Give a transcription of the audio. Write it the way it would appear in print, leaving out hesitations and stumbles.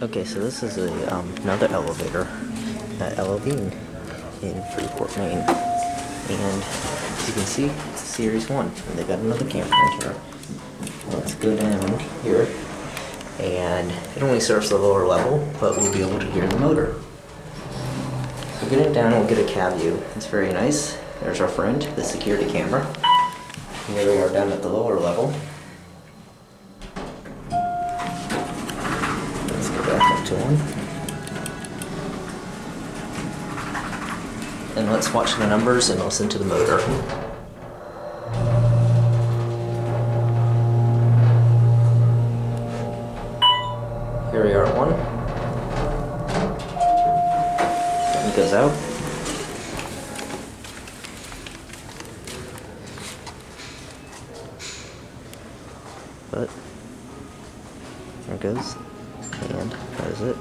Okay, so this is another elevator at LLB in Freeport, Maine. And as you can see, it's Series 1. And they got another camera in here. Let's go down here. And it only serves the lower level, but we'll be able to hear the motor. So getting down, we'll get a cab view. It's very nice. There's our friend, the security camera. Here we are down at the lower level. Let's go back up to one. And let's watch the numbers and listen to the motor. Here we are at one. It goes out. But there it goes. And that is it.